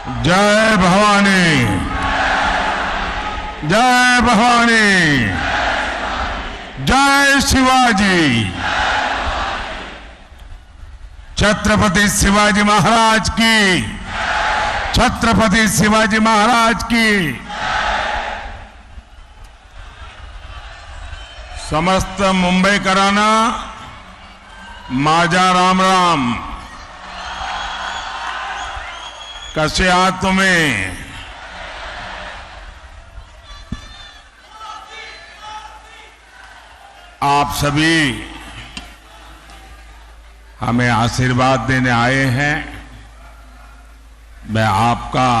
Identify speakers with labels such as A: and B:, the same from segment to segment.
A: जय भवानी, जय भवानी, जय शिवाजी। छत्रपति शिवाजी महाराज की, छत्रपति शिवाजी महाराज की। समस्त मुंबई कराना माझा राम राम। कसे आहात तुम्ही? आप सभी हमें आशीर्वाद देने आए हैं। मैं आपका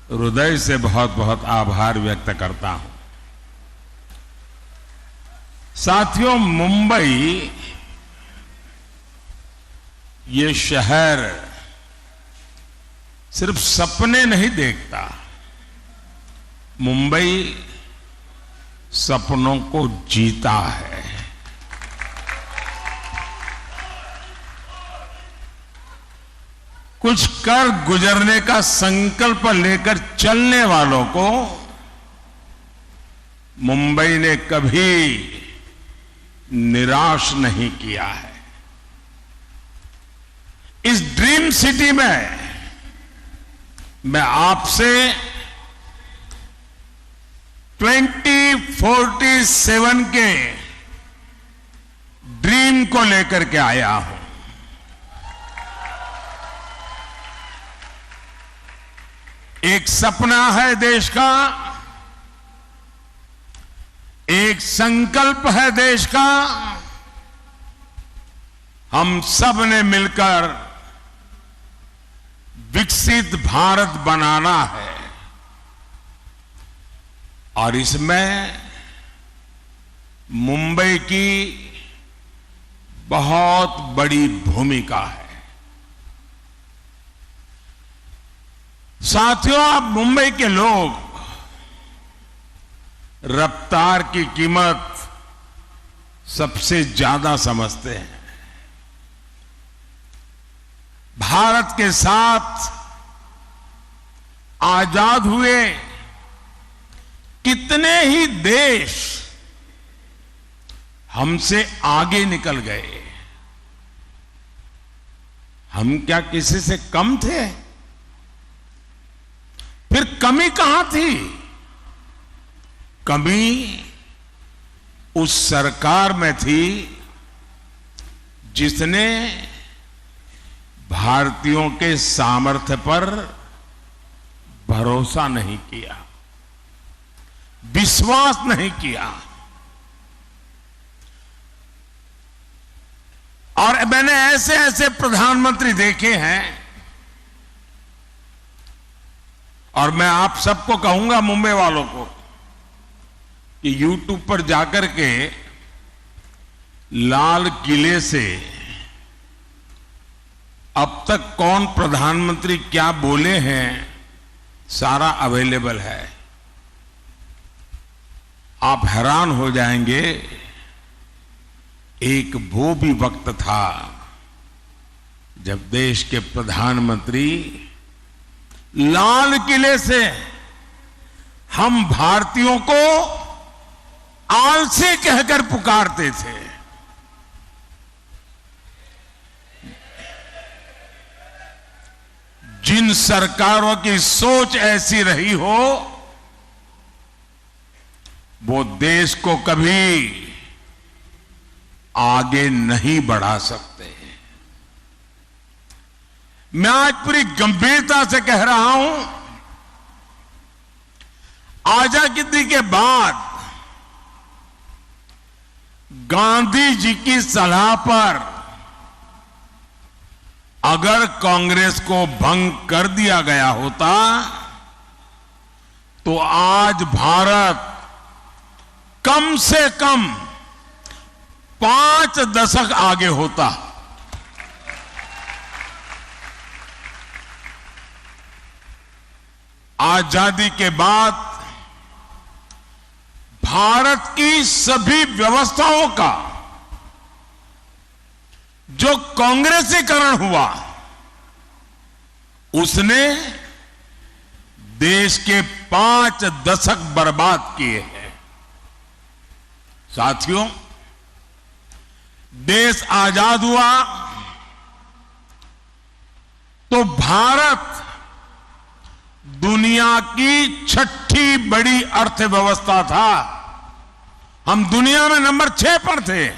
A: हृदय से बहुत बहुत आभार व्यक्त करता हूं। साथियों, मुंबई ये शहर सिर्फ सपने नहीं देखता, मुंबई सपनों को जीता है। कुछ कर गुजरने का संकल्प लेकर चलने वालों को मुंबई ने कभी निराश नहीं किया है। इस ड्रीम सिटी में मैं आपसे 2047 के ड्रीम को लेकर के आया हूं। एक सपना है देश का, एक संकल्प है देश का। हम सब ने मिलकर विकसित भारत बनाना है और इसमें मुंबई की बहुत बड़ी भूमिका है। साथियों, आप मुंबई के लोग रफ्तार की कीमत सबसे ज्यादा समझते हैं। भारत के साथ आजाद हुए कितने ही देश हमसे आगे निकल गए। हम क्या किसी से कम थे? फिर कमी कहां थी? कमी उस सरकार में थी जिसने भारतीयों के सामर्थ्य पर भरोसा नहीं किया, विश्वास नहीं किया। और मैंने ऐसे ऐसे प्रधानमंत्री देखे हैं और मैं आप सबको कहूंगा, मुंबई वालों को, कि YouTube पर जाकर के लाल किले से अब तक कौन प्रधानमंत्री क्या बोले हैं सारा अवेलेबल है। आप हैरान हो जाएंगे। एक वो भी वक्त था जब देश के प्रधानमंत्री लाल किले से हम भारतीयों को आलसी कहकर पुकारते थे। जिन सरकारों की सोच ऐसी रही हो, वो देश को कभी आगे नहीं बढ़ा सकते। मैं आज पूरी गंभीरता से कह रहा हूं, आजादी के बाद गांधी जी की सलाह पर अगर कांग्रेस को भंग कर दिया गया होता तो आज भारत कम से कम 5 दशक आगे होता। आजादी के बाद भारत की सभी व्यवस्थाओं का जो कांग्रेसीकरण हुआ उसने देश के 5 दशक बर्बाद किए हैं। साथियों, देश आजाद हुआ तो भारत दुनिया की 6ठी बड़ी अर्थव्यवस्था था। हम दुनिया में नंबर 6 पर थे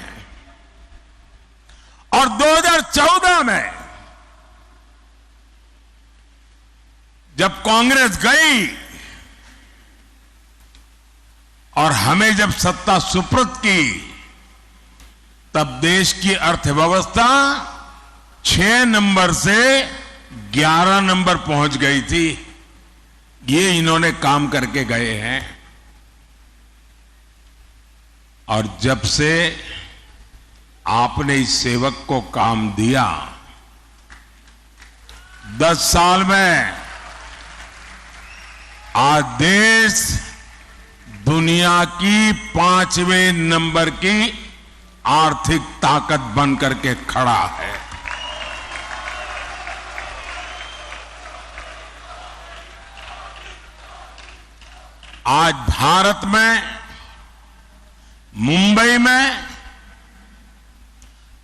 A: और 2014 में जब कांग्रेस गई और हमें जब सत्ता सुपुर्द की, तब देश की अर्थव्यवस्था 6 नंबर से 11 नंबर पहुंच गई थी। ये इन्होंने काम करके गए हैं। और जब से आपने इस सेवक को काम दिया, 10 साल में आज देश दुनिया की 5वें नंबर की आर्थिक ताकत बनकर के खड़ा है। आज भारत में, मुंबई में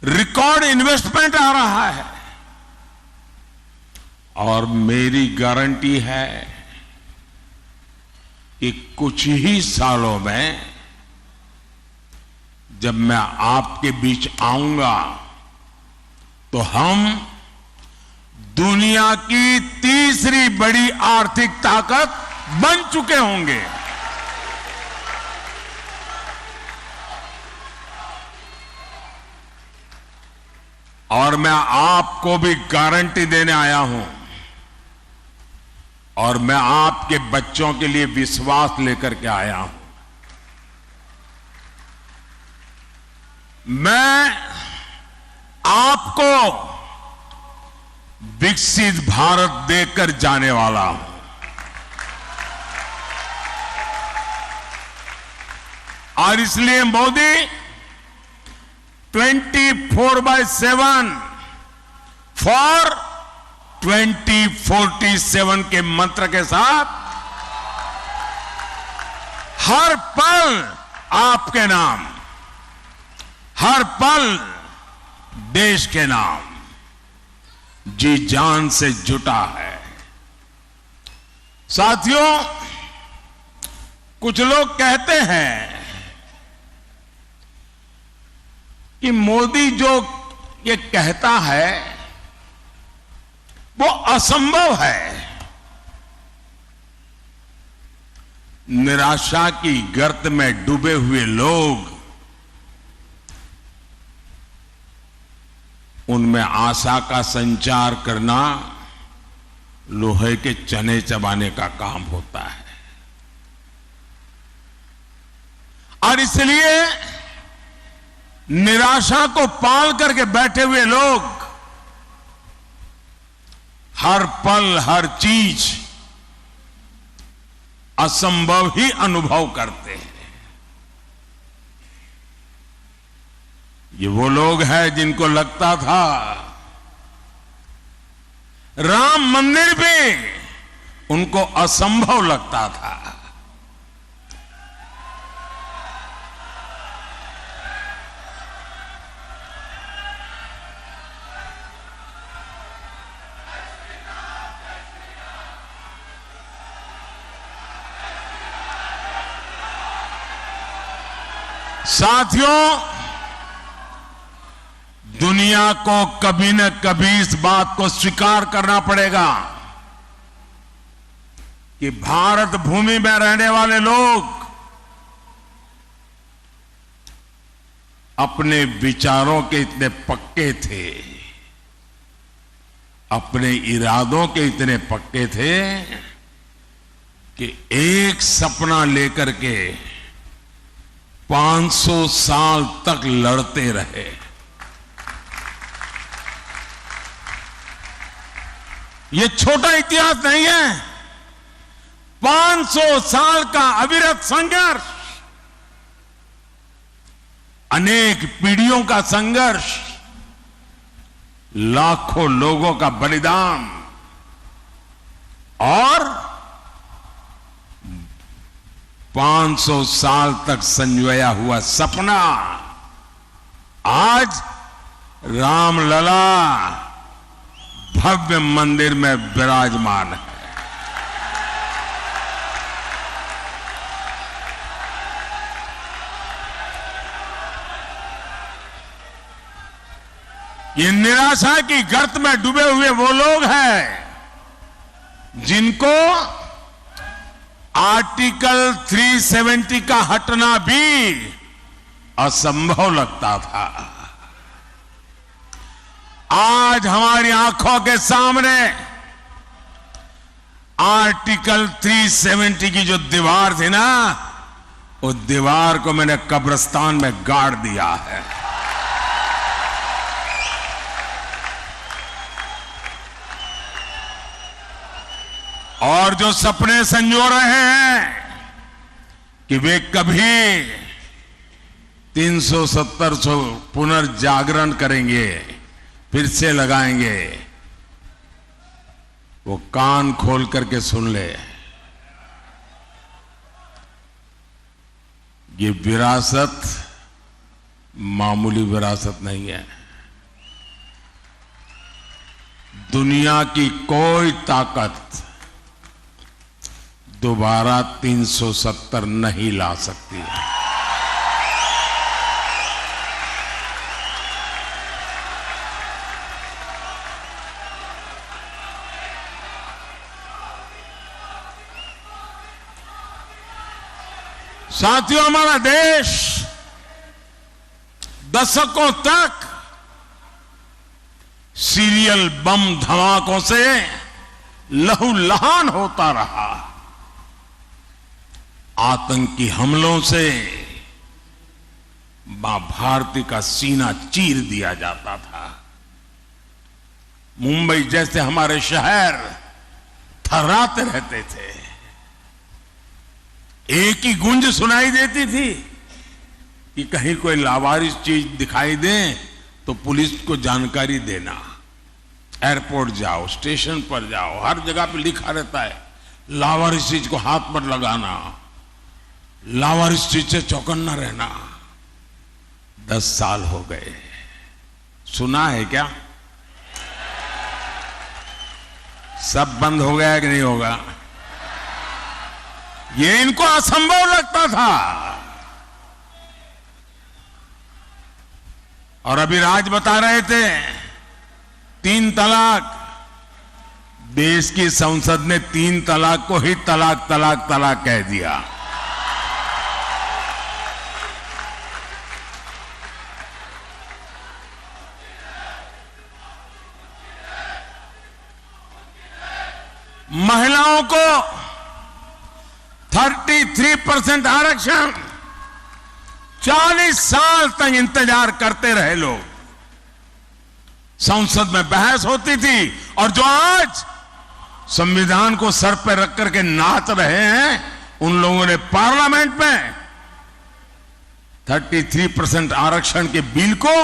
A: रिकॉर्ड इन्वेस्टमेंट आ रहा है और मेरी गारंटी है कि कुछ ही सालों में जब मैं आपके बीच आऊंगा तो हम दुनिया की तीसरी बड़ी आर्थिक ताकत बन चुके होंगे। और मैं आपको भी गारंटी देने आया हूं और मैं आपके बच्चों के लिए विश्वास लेकर के आया हूं। मैं आपको विकसित भारत देकर जाने वाला हूं। और इसलिए मोदी 24/7 फॉर 2047 के मंत्र के साथ हर पल आपके नाम, हर पल देश के नाम जी जान से जुटा है। साथियों, कुछ लोग कहते हैं कि मोदी जो ये कहता है वो असंभव है। निराशा की गर्त में डूबे हुए लोग उनमें आशा का संचार करना लोहे के चने चबाने का काम होता है। और इसलिए निराशा को पाल करके बैठे हुए लोग हर पल हर चीज असंभव ही अनुभव करते हैं। ये वो लोग हैं जिनको लगता था राम मंदिर भी उनको असंभव लगता था। साथियों, दुनिया को कभी न कभी इस बात को स्वीकार करना पड़ेगा कि भारत भूमि में रहने वाले लोग अपने विचारों के इतने पक्के थे, अपने इरादों के इतने पक्के थे कि एक सपना लेकर के 500 साल तक लड़ते रहे। ये छोटा इतिहास नहीं है। 500 साल का अविरत संघर्ष, अनेक पीढ़ियों का संघर्ष, लाखों लोगों का बलिदान, और 500 साल तक संजोया हुआ सपना आज रामलला भव्य मंदिर में विराजमान है। ये निराशा की गर्त में डूबे हुए वो लोग हैं जिनको आर्टिकल 370 का हटना भी असंभव लगता था। आज हमारी आंखों के सामने आर्टिकल 370 की जो दीवार थी ना, उस दीवार को मैंने कब्रिस्तान में गाड़ दिया है। और जो सपने संजो रहे हैं कि वे कभी 370 पुनर्जागरण करेंगे, फिर से लगाएंगे, वो कान खोल करके सुन ले। ये विरासत मामूली विरासत नहीं है। दुनिया की कोई ताकत दोबारा 370 नहीं ला सकती है। साथियों, हमारा देश दशकों तक सीरियल बम धमाकों से लहूलुहान होता रहा। आतंकी हमलों से मां भारती का सीना चीर दिया जाता था। मुंबई जैसे हमारे शहर थर्राते रहते थे। एक ही गूंज सुनाई देती थी कि कहीं कोई लावारिस चीज दिखाई दे तो पुलिस को जानकारी देना। एयरपोर्ट जाओ, स्टेशन पर जाओ, हर जगह पे लिखा रहता है लावारिस चीज को हाथ पर लगाना, लावारिस चीज से चौकन्ना रहना। 10 साल हो गए, सुना है क्या? सब बंद हो गया कि नहीं होगा? ये इनको असंभव लगता था। और अभी राज बता रहे थे 3 तलाक। देश की संसद ने 3 तलाक को ही तलाक तलाक तलाक कह दिया। महिलाओं को 33% आरक्षण, 40 साल तक इंतजार करते रहे लोग। संसद में बहस होती थी और जो आज संविधान को सर पर रख करके नाच रहे हैं, उन लोगों ने पार्लियामेंट में 33% आरक्षण के बिल को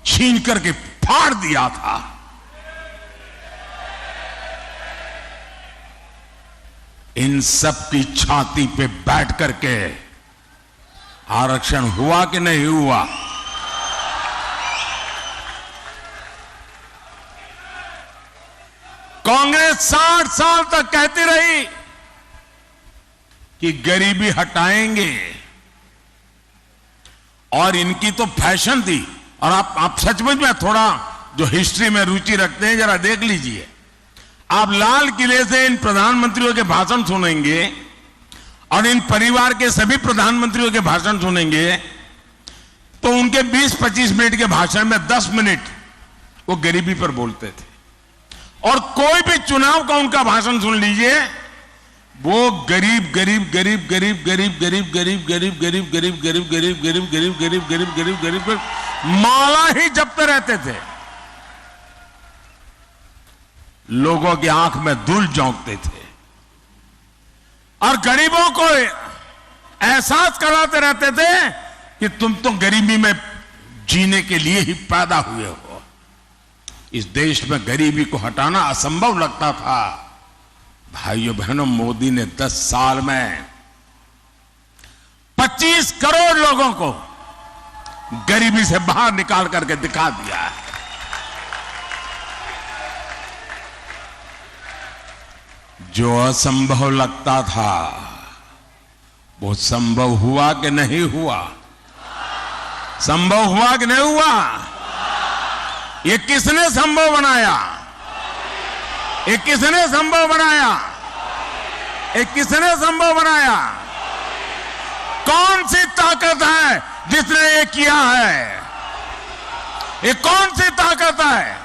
A: छीन करके फाड़ दिया था। इन सब की छाती पे बैठ करके आरक्षण हुआ कि नहीं हुआ? कांग्रेस 60 साल तक कहती रही कि गरीबी हटाएंगे, और इनकी तो फैशन थी। और आप सचमुच में थोड़ा जो हिस्ट्री में रुचि रखते हैं, जरा देख लीजिए। आप लाल किले से इन प्रधानमंत्रियों के भाषण सुनेंगे और इन परिवार के सभी प्रधानमंत्रियों के भाषण सुनेंगे, तो उनके 20-25 मिनट के भाषण में 10 मिनट वो गरीबी पर बोलते थे। और कोई भी चुनाव का उनका भाषण सुन लीजिए, वो गरीब गरीब गरीब गरीब गरीब गरीब गरीब गरीब गरीब गरीब गरीब गरीब गरीब गरीब गरीब गरीब गरीब गरीब माला ही जपते रहते थे। लोगों की आंख में धूल झोंकते थे और गरीबों को एहसास कराते रहते थे कि तुम तो गरीबी में जीने के लिए ही पैदा हुए हो। इस देश में गरीबी को हटाना असंभव लगता था, भाइयों बहनों, मोदी ने 10 साल में 25 करोड़ लोगों को गरीबी से बाहर निकाल करके दिखा दिया है। जो असंभव लगता था वो संभव हुआ कि नहीं हुआ? संभव हुआ कि नहीं हुआ? ये किसने संभव बनाया? ये किसने संभव बनाया? ये किसने संभव बनाया? कौन सी ताकत है जिसने ये किया है? ये कौन सी ताकत है?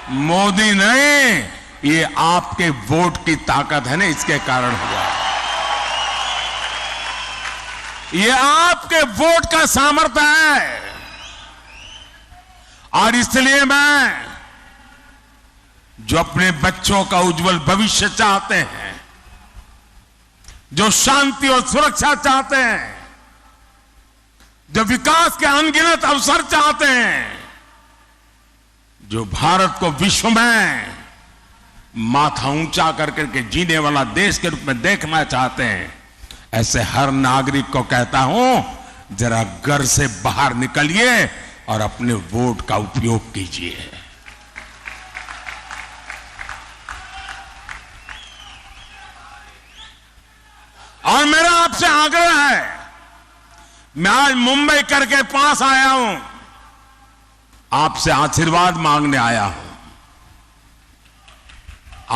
A: मोदी नहीं, ये आपके वोट की ताकत है ना, इसके कारण हुआ। ये आपके वोट का सामर्थ्य है। और इसलिए मैं, जो अपने बच्चों का उज्जवल भविष्य चाहते हैं, जो शांति और सुरक्षा चाहते हैं, जो विकास के अनगिनत अवसर चाहते हैं, जो भारत को विश्व में माथा ऊंचा करके जीने वाला देश के रूप में देखना चाहते हैं, ऐसे हर नागरिक को कहता हूं, जरा घर से बाहर निकलिए और अपने वोट का उपयोग कीजिए। और मेरा आपसे आग्रह है, मैं आज मुंबई करके पास आया हूं, आपसे आशीर्वाद मांगने आया हूं।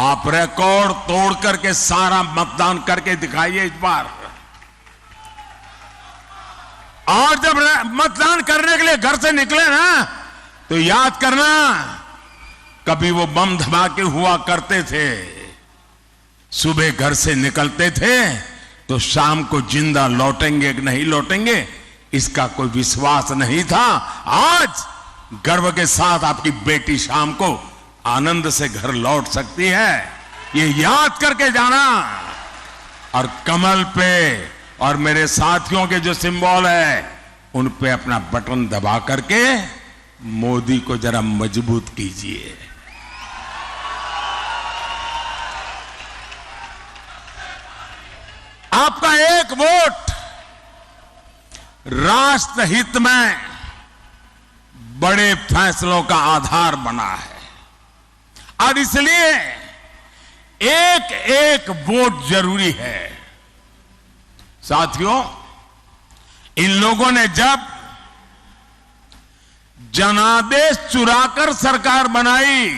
A: आप रिकॉर्ड तोड़ करके सारा मतदान करके दिखाइए इस बार। और जब मतदान करने के लिए घर से निकले ना, तो याद करना, कभी वो बम धमाके हुआ करते थे, सुबह घर से निकलते थे तो शाम को जिंदा लौटेंगे कि नहीं लौटेंगे इसका कोई विश्वास नहीं था। आज गर्व के साथ आपकी बेटी शाम को आनंद से घर लौट सकती है, ये याद करके जाना। और कमल पे और मेरे साथियों के जो सिंबल है उन पे अपना बटन दबा करके मोदी को जरा मजबूत कीजिए। आपका एक वोट राष्ट्र हित में बड़े फैसलों का आधार बना है, और इसलिए एक एक वोट जरूरी है। साथियों, इन लोगों ने जब जनादेश चुराकर सरकार बनाई,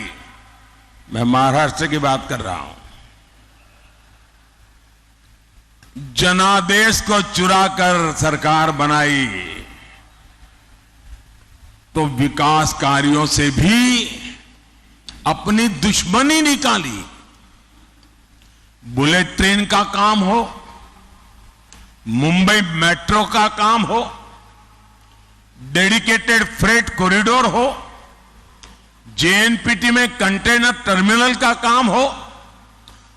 A: मैं महाराष्ट्र की बात कर रहा हूं, जनादेश को चुराकर सरकार बनाई तो विकास कार्यों से भी अपनी दुश्मनी निकाली। बुलेट ट्रेन का काम हो, मुंबई मेट्रो का काम हो, डेडिकेटेड फ्रेट कॉरिडोर हो, जेएनपीटी में कंटेनर टर्मिनल का काम हो,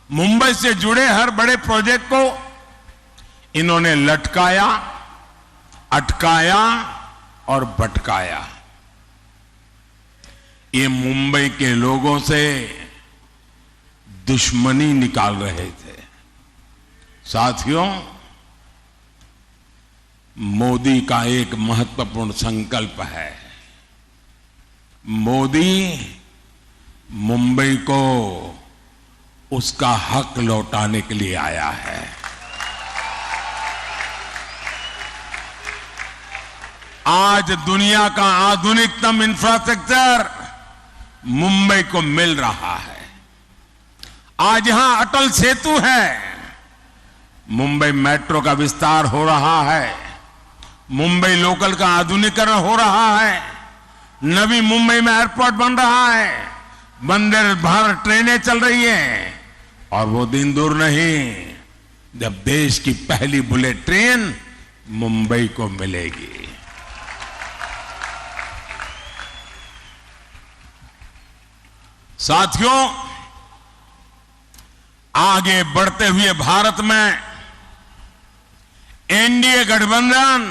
A: मुंबई से जुड़े हर बड़े प्रोजेक्ट को इन्होंने लटकाया, अटकाया और भटकाया। ये मुंबई के लोगों से दुश्मनी निकाल रहे थे। साथियों, मोदी का एक महत्वपूर्ण संकल्प है। मोदी मुंबई को उसका हक लौटाने के लिए आया है। आज दुनिया का आधुनिकतम इंफ्रास्ट्रक्चर मुंबई को मिल रहा है। आज यहां अटल सेतु है, मुंबई मेट्रो का विस्तार हो रहा है, मुंबई लोकल का आधुनिकीकरण हो रहा है, नवी मुंबई में एयरपोर्ट बन रहा है, वंदे भारत ट्रेनें चल रही हैं, और वो दिन दूर नहीं जब देश की पहली बुलेट ट्रेन मुंबई को मिलेगी। साथियों, आगे बढ़ते हुए भारत में एनडीए गठबंधन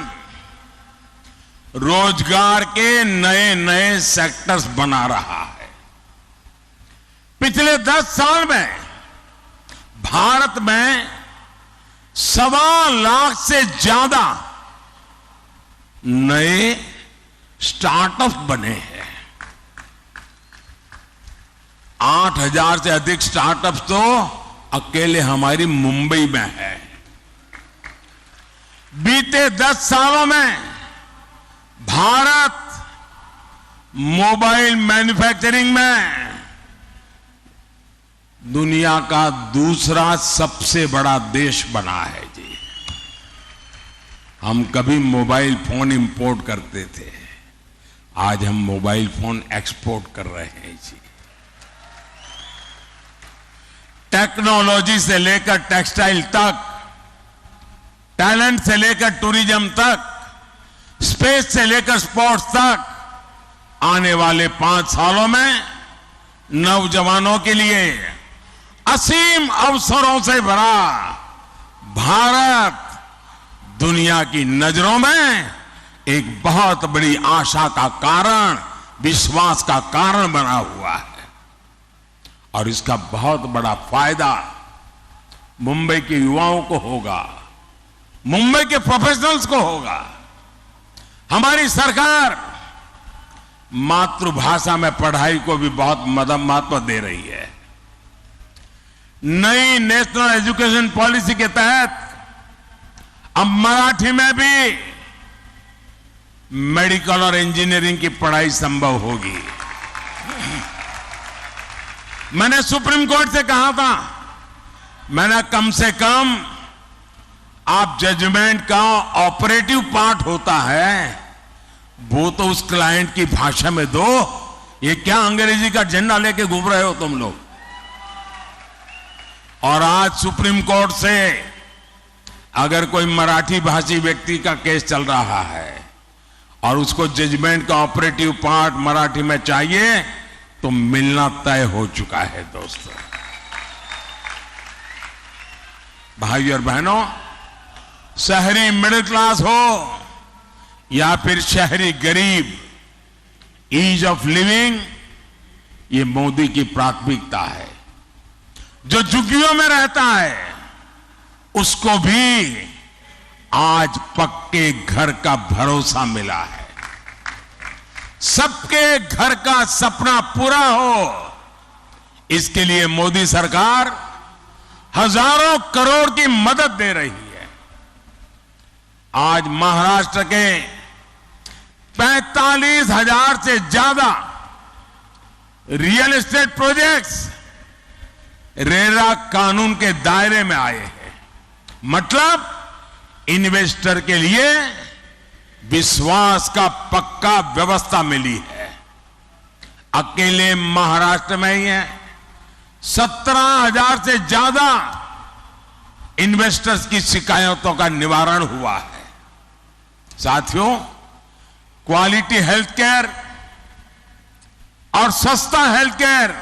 A: रोजगार के नए नए सेक्टर्स बना रहा है। पिछले 10 साल में भारत में 1.25 लाख से ज्यादा नए स्टार्टअप बने हैं। 8,000 से अधिक स्टार्टअप्स तो अकेले हमारी मुंबई में है। बीते 10 सालों में भारत मोबाइल मैन्युफैक्चरिंग में दुनिया का दूसरा सबसे बड़ा देश बना है जी। हम कभी मोबाइल फोन इंपोर्ट करते थे, आज हम मोबाइल फोन एक्सपोर्ट कर रहे हैं जी। टेक्नोलॉजी से लेकर टेक्सटाइल तक, टैलेंट से लेकर टूरिज्म तक, स्पेस से लेकर स्पोर्ट्स तक, आने वाले 5 सालों में नौजवानों के लिए असीम अवसरों से भरा भारत दुनिया की नजरों में एक बहुत बड़ी आशा का कारण, विश्वास का कारण बना हुआ है। और इसका बहुत बड़ा फायदा मुंबई के युवाओं को होगा, मुंबई के प्रोफेशनल्स को होगा। हमारी सरकार मातृभाषा में पढ़ाई को भी बहुत महत्व दे रही है। नई नेशनल एजुकेशन पॉलिसी के तहत अब मराठी में भी मेडिकल और इंजीनियरिंग की पढ़ाई संभव होगी। मैंने सुप्रीम कोर्ट से कहा था, मैंने कम से कम आप जजमेंट का ऑपरेटिव पार्ट होता है वो तो उस क्लाइंट की भाषा में दो। ये क्या अंग्रेजी का झंडा लेके घूम रहे हो तुम लोग। और आज सुप्रीम कोर्ट से अगर कोई मराठी भाषी व्यक्ति का केस चल रहा है और उसको जजमेंट का ऑपरेटिव पार्ट मराठी में चाहिए तो मिलना तय हो चुका है। दोस्तों, भाई और बहनों, शहरी मिडिल क्लास हो या फिर शहरी गरीब, ईज ऑफ लिविंग ये मोदी की प्राथमिकता है। जो झुग्गियों में रहता है उसको भी आज पक्के घर का भरोसा मिला है। सबके घर का सपना पूरा हो, इसके लिए मोदी सरकार हजारों करोड़ की मदद दे रही है। आज महाराष्ट्र के 45,000 से ज्यादा रियल एस्टेट प्रोजेक्ट्स रेरा कानून के दायरे में आए हैं। मतलब इन्वेस्टर के लिए विश्वास का पक्का व्यवस्था मिली है। अकेले महाराष्ट्र में ही है 17,000 से ज्यादा इन्वेस्टर्स की शिकायतों का निवारण हुआ है। साथियों, क्वालिटी हेल्थ केयर और सस्ता हेल्थ केयर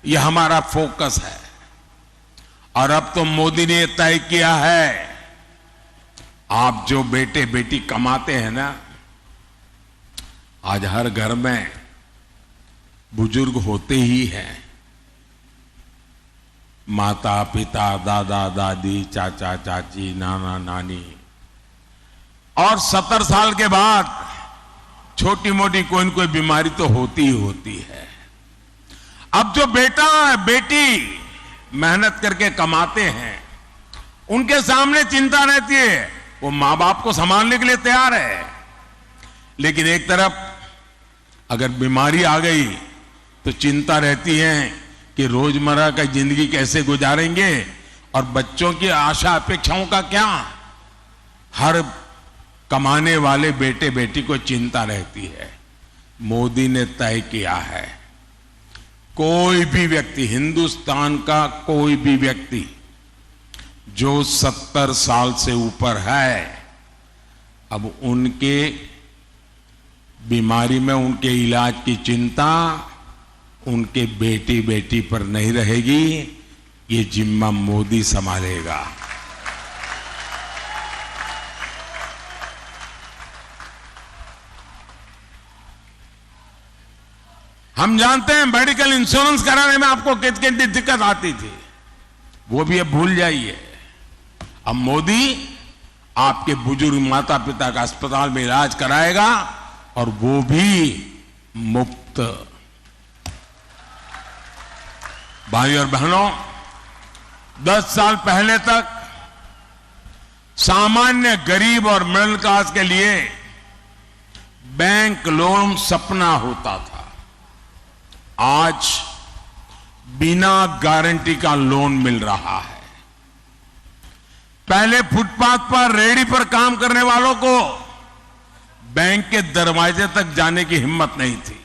A: यह हमारा फोकस है। और अब तो मोदी ने तय किया है, आप जो बेटे बेटी कमाते हैं ना, आज हर घर में बुजुर्ग होते ही हैं। माता पिता, दादा दादी, चाचा चाची, नाना नानी, और 70 साल के बाद छोटी मोटी कोई न कोई बीमारी तो होती ही होती है। अब जो बेटा बेटी मेहनत करके कमाते हैं उनके सामने चिंता रहती है, वो मां बाप को संभालने के लिए तैयार है, लेकिन एक तरफ अगर बीमारी आ गई तो चिंता रहती है कि रोजमर्रा का जिंदगी कैसे गुजारेंगे और बच्चों की आशा अपेक्षाओं का क्या। हर कमाने वाले बेटे बेटी को चिंता रहती है। मोदी ने तय किया है, कोई भी व्यक्ति, हिंदुस्तान का कोई भी व्यक्ति जो 70 साल से ऊपर है, अब उनके बीमारी में उनके इलाज की चिंता उनके बेटी बेटी पर नहीं रहेगी। ये जिम्मा मोदी संभालेगा। हम जानते हैं मेडिकल इंश्योरेंस कराने में आपको कितनी दिक्कत आती थी। वो भी अब भूल जाइए। अब मोदी आपके बुजुर्ग माता पिता का अस्पताल में इलाज कराएगा और वो भी मुफ्त। भाई और बहनों, 10 साल पहले तक सामान्य गरीब और मिडिल क्लास के लिए बैंक लोन सपना होता था। आज बिना गारंटी का लोन मिल रहा है। पहले फुटपाथ पर रेहड़ी पर काम करने वालों को बैंक के दरवाजे तक जाने की हिम्मत नहीं थी।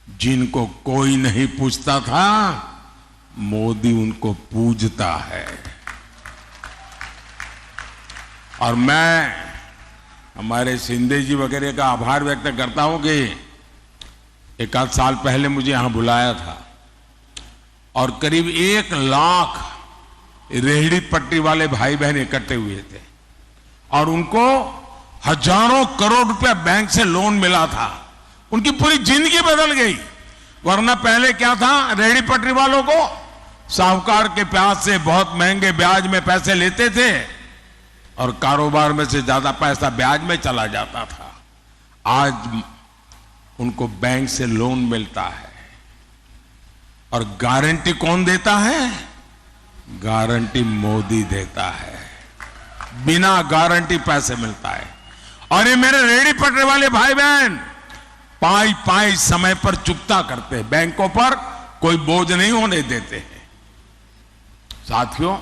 A: जिनको कोई नहीं पूछता था, मोदी उनको पूजता है। और मैं हमारे शिंदे जी वगैरह का आभार व्यक्त करता हूं कि एक आध साल पहले मुझे यहां बुलाया था और करीब 1 लाख रेहड़ी पट्टी वाले भाई बहन इकट्ठे हुए थे और उनको हजारों करोड़ रुपया बैंक से लोन मिला था। उनकी पूरी जिंदगी बदल गई। वरना पहले क्या था, रेहड़ी पटरी वालों को साहूकार के पास से बहुत महंगे ब्याज में पैसे लेते थे और कारोबार में से ज्यादा पैसा ब्याज में चला जाता था। आज उनको बैंक से लोन मिलता है। और गारंटी कौन देता है? गारंटी मोदी देता है। बिना गारंटी पैसे मिलता है। और ये मेरे रेहड़ी पटरी वाले भाई बहन पाई पाई समय पर चुकता करते हैं। बैंकों पर कोई बोझ नहीं होने देते हैं। साथियों,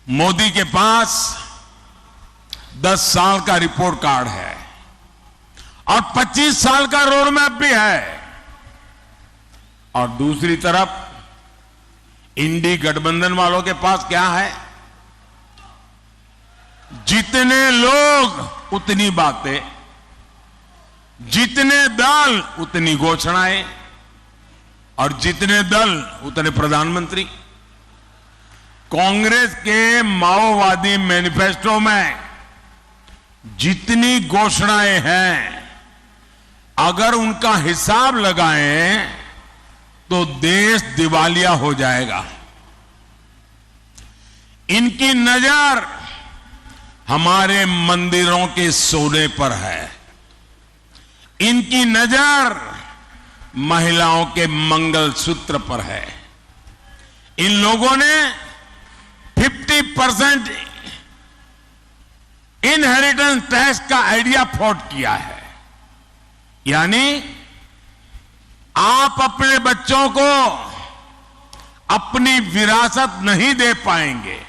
A: मोदी के पास 10 साल का रिपोर्ट कार्ड है और 25 साल का रोड मैप भी है। और दूसरी तरफ इंडी गठबंधन वालों के पास क्या है? जितने लोग उतनी बातें, जितने दल उतनी घोषणाएं और जितने दल उतने प्रधानमंत्री। कांग्रेस के माओवादी मैनिफेस्टो में जितनी घोषणाएं हैं, अगर उनका हिसाब लगाएं तो देश दिवालिया हो जाएगा। इनकी नजर हमारे मंदिरों के सोने पर है। इनकी नजर महिलाओं के मंगलसूत्र पर है। इन लोगों ने 50% इनहेरिटेंस टैक्स का आइडिया फ्लॉट किया है। यानी आप अपने बच्चों को अपनी विरासत नहीं दे पाएंगे।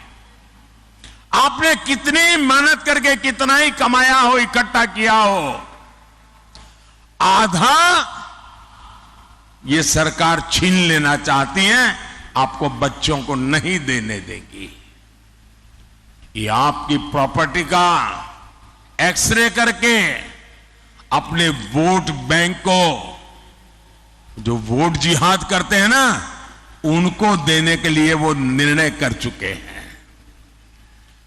A: आपने कितनी मेहनत करके कितना ही कमाया हो, इकट्ठा किया हो, आधा ये सरकार छीन लेना चाहती है, आपको बच्चों को नहीं देने देगी। ये आपकी प्रॉपर्टी का एक्सरे करके अपने वोट बैंक को, जो वोट जिहाद करते हैं ना, उनको देने के लिए वो निर्णय कर चुके हैं।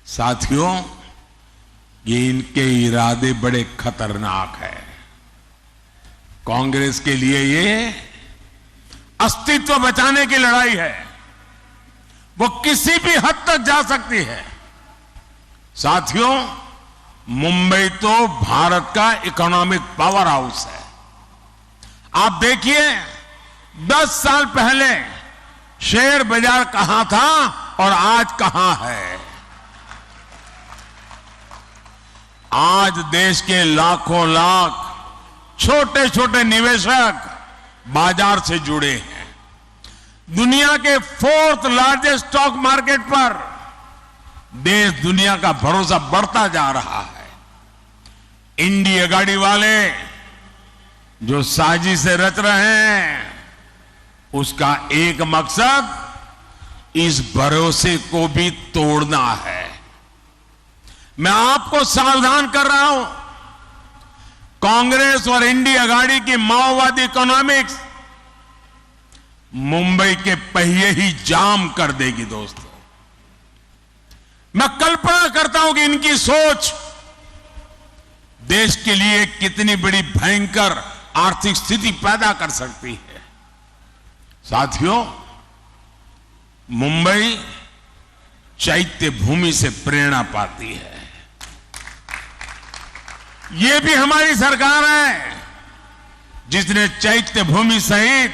A: साथियों, ये इनके इरादे बड़े खतरनाक हैं। कांग्रेस के लिए ये अस्तित्व बचाने की लड़ाई है। वो किसी भी हद तक जा सकती है। साथियों, मुंबई तो भारत का इकोनॉमिक पावर हाउस है। आप देखिए, 10 साल पहले शेयर बाजार कहां था और आज कहां है। आज देश के लाखों लाख छोटे छोटे निवेशक बाजार से जुड़े हैं। दुनिया के 4th लार्जेस्ट स्टॉक मार्केट पर देश दुनिया का भरोसा बढ़ता जा रहा है। इंडी अगाड़ी वाले जो साजिश से रच रहे हैं, उसका एक मकसद इस भरोसे को भी तोड़ना है। मैं आपको सावधान कर रहा हूं, कांग्रेस और इंडी अगाड़ी की माओवादी इकोनॉमिक्स मुंबई के पहिए ही जाम कर देगी। दोस्तों, मैं कल्पना करता हूं कि इनकी सोच देश के लिए कितनी बड़ी भयंकर आर्थिक स्थिति पैदा कर सकती है। साथियों, मुंबई चैत्य भूमि से प्रेरणा पाती है। ये भी हमारी सरकार है जिसने चैत्य भूमि सहित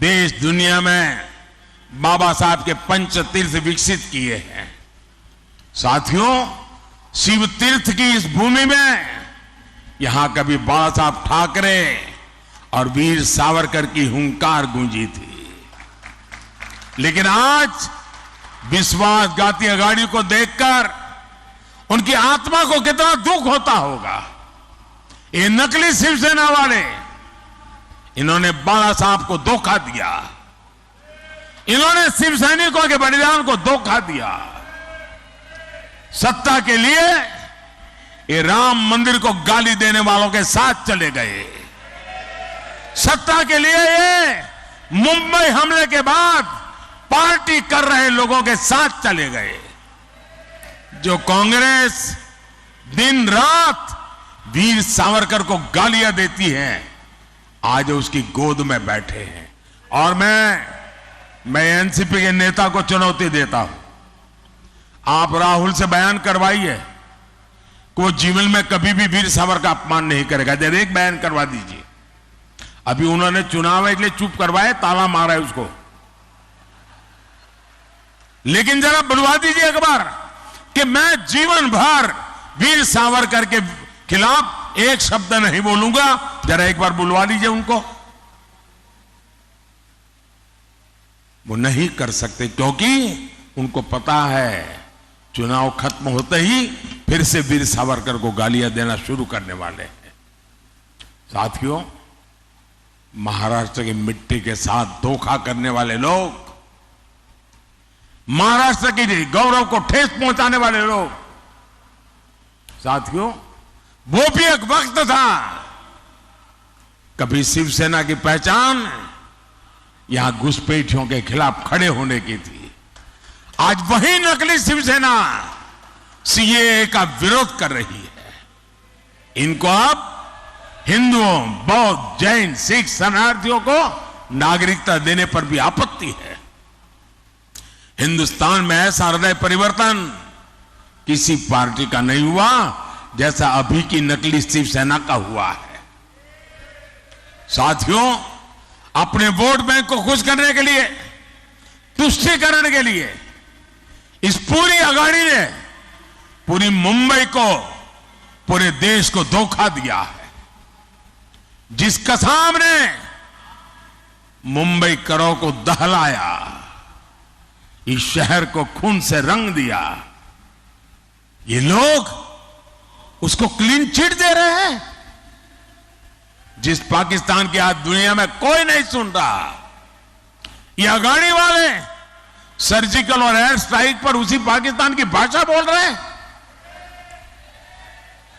A: देश दुनिया में बाबा साहब के पंच तीर्थ विकसित किए हैं। साथियों, शिव तीर्थ की इस भूमि में यहां कभी बाबा साहब ठाकरे और वीर सावरकर की हुंकार गूंजी थी, लेकिन आज विश्वासघाती अघाड़ी को देखकर उनकी आत्मा को कितना दुख होता होगा। ये नकली शिवसेना वाले, इन्होंने बाला साहब को धोखा दिया, इन्होंने शिव सैनिकों के बलिदान को धोखा दिया। सत्ता के लिए ये राम मंदिर को गाली देने वालों के साथ चले गए। सत्ता के लिए ये मुंबई हमले के बाद पार्टी कर रहे लोगों के साथ चले गए। जो कांग्रेस दिन रात वीर सावरकर को गालियां देती है, आज उसकी गोद में बैठे हैं। और मैं एनसीपी के नेता को चुनौती देता हूं, आप राहुल से बयान करवाइए कि वो जीवन में कभी भी वीर सावरकर का अपमान नहीं करेगा। जरा एक बयान करवा दीजिए। अभी उन्होंने चुनाव के लिए चुप करवाए, ताला मारा है उसको, लेकिन जरा बुलवा दीजिए एक बार कि मैं जीवन भर वीर सावरकर के खिलाफ एक शब्द नहीं बोलूंगा। जरा एक बार बुलवा लीजिए उनको। वो नहीं कर सकते क्योंकि उनको पता है चुनाव खत्म होते ही फिर से वीर सावरकर को गालियां देना शुरू करने वाले हैं। साथियों, महाराष्ट्र की मिट्टी के साथ धोखा करने वाले लोग, महाराष्ट्र के गौरव को ठेस पहुंचाने वाले लोग, साथियों, वो भी एक वक्त था कभी शिवसेना की पहचान यहां घुसपैठियों के खिलाफ खड़े होने की थी। आज वही नकली शिवसेना सीएए का विरोध कर रही है। इनको अब हिंदुओं, बौद्ध, जैन, सिख शरणार्थियों को नागरिकता देने पर भी आपत्ति है। हिंदुस्तान में ऐसा हृदय परिवर्तन किसी पार्टी का नहीं हुआ जैसा अभी की नकली शिवसेना का हुआ है। साथियों, अपने वोट बैंक को खुश करने के लिए, तुष्टीकरण के लिए इस पूरी अघाड़ी ने पूरी मुंबई को, पूरे देश को धोखा दिया है। जिस कसाब ने मुंबई करों को दहलाया, इस शहर को खून से रंग दिया, ये लोग उसको क्लीन चिट दे रहे हैं। जिस पाकिस्तान की आज दुनिया में कोई नहीं सुन रहा, ये अघाड़ी वाले सर्जिकल और एयर स्ट्राइक पर उसी पाकिस्तान की भाषा बोल रहे हैं।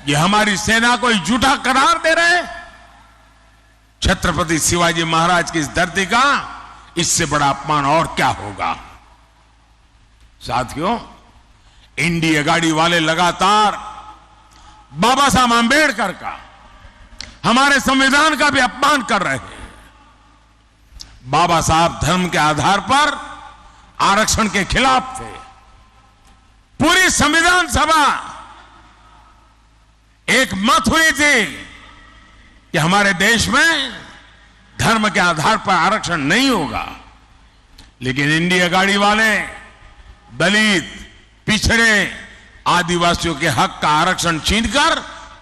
A: ये हमारी सेना को झूठा करार दे रहे हैं। छत्रपति शिवाजी महाराज की इस धरती का इससे बड़ा अपमान और क्या होगा। साथियों, इंडिया गाड़ी वाले लगातार बाबा साहब आंबेडकर का, हमारे संविधान का भी अपमान कर रहे हैं। बाबा साहब धर्म के आधार पर आरक्षण के खिलाफ थे। पूरी संविधान सभा एक मत हुई थी कि हमारे देश में धर्म के आधार पर आरक्षण नहीं होगा, लेकिन इंडिया गाड़ी वाले दलित, पिछड़े, आदिवासियों के हक का आरक्षण छीनकर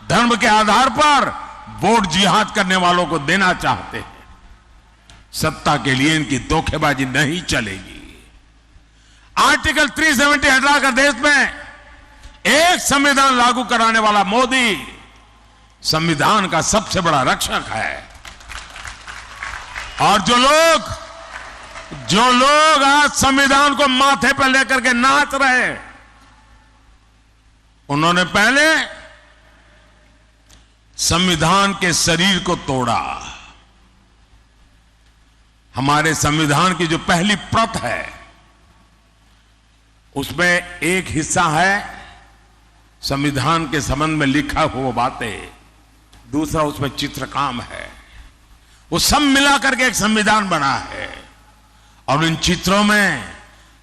A: धर्म के आधार पर वोट जिहाद करने वालों को देना चाहते हैं। सत्ता के लिए इनकी धोखेबाजी नहीं चलेगी। आर्टिकल 370 हटाकर देश में एक संविधान लागू कराने वाला मोदी संविधान का सबसे बड़ा रक्षक है। और जो लोग आज संविधान को माथे पर लेकर के नाच रहे, उन्होंने पहले संविधान के शरीर को तोड़ा। हमारे संविधान की जो पहली प्रत है उसमें एक हिस्सा है संविधान के संबंध में लिखा हुआ बातें, दूसरा उसमें चित्रकाम है। वो सब मिलाकर के एक संविधान बना है। और इन चित्रों में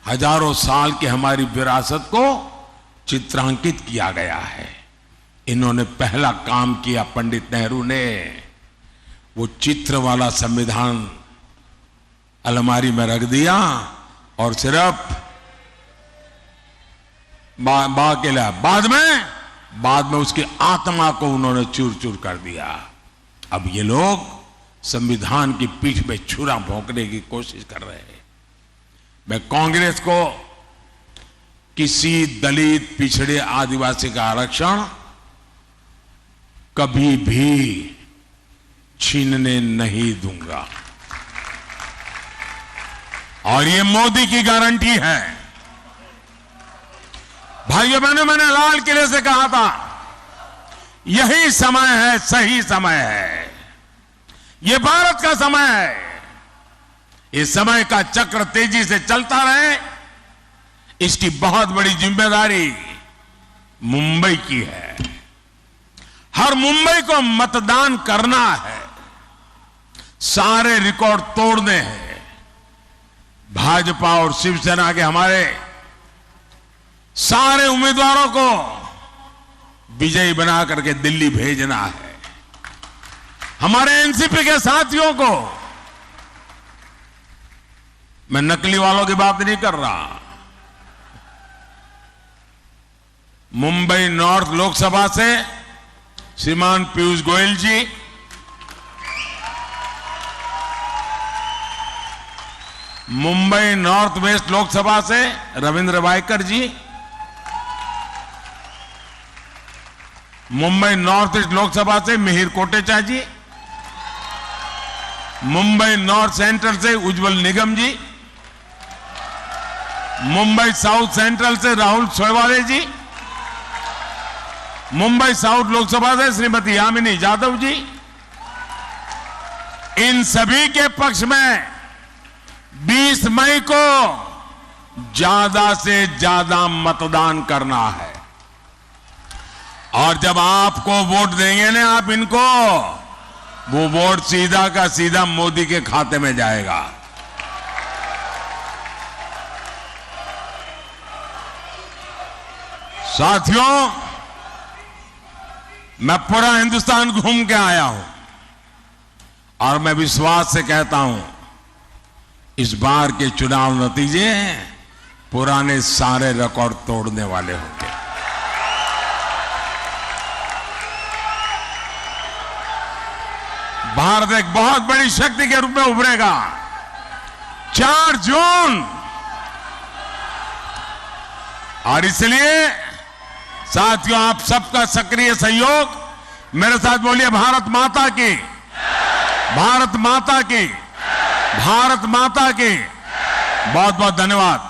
A: हजारों साल की हमारी विरासत को चित्रांकित किया गया है। इन्होंने पहला काम किया, पंडित नेहरू ने वो चित्र वाला संविधान अलमारी में रख दिया और सिर्फ बाद में उसकी आत्मा को उन्होंने चूर चूर कर दिया। अब ये लोग संविधान की पीठ पे छुरा भोंकने की कोशिश कर रहे हैं। मैं कांग्रेस को किसी दलित, पिछड़े, आदिवासी का आरक्षण कभी भी छीनने नहीं दूंगा और ये मोदी की गारंटी है। भाइयों बहनों, मैंने लाल किले से कहा था यही समय है, सही समय है, ये भारत का समय है। इस समय का चक्र तेजी से चलता रहे, इसकी बहुत बड़ी जिम्मेदारी मुंबई की है। हर मुंबई को मतदान करना है, सारे रिकॉर्ड तोड़ने हैं। भाजपा और शिवसेना के हमारे सारे उम्मीदवारों को विजयी बना करके दिल्ली भेजना है। हमारे एनसीपी के साथियों को, मैं नकली वालों की बात नहीं कर रहा, मुंबई नॉर्थ लोकसभा से श्रीमान पीयूष गोयल जी, मुंबई नॉर्थ वेस्ट लोकसभा से रविंद्र वायकर जी, मुंबई नॉर्थ ईस्ट लोकसभा से मिहिर कोटेचा जी, मुंबई नॉर्थ सेंट्रल से उज्जवल निगम जी, मुंबई साउथ सेंट्रल से राहुल सोयवाले जी, मुंबई साउथ लोकसभा से श्रीमती यामिनी यादव जी, इन सभी के पक्ष में 20 मई को ज्यादा से ज्यादा मतदान करना है। और जब आपको वोट देंगे ना आप इनको, वो वोट सीधा का सीधा मोदी के खाते में जाएगा। साथियों, मैं पूरा हिंदुस्तान घूम के आया हूं और मैं विश्वास से कहता हूं इस बार के चुनाव नतीजे पुराने सारे रिकॉर्ड तोड़ने वाले होंगे। भारत एक बहुत बड़ी शक्ति के रूप में उभरेगा। 4 जून, और इसलिए साथियों आप सबका सक्रिय सहयोग, मेरे साथ बोलिए भारत माता की, भारत माता की, भारत माता की। बहुत बहुत धन्यवाद।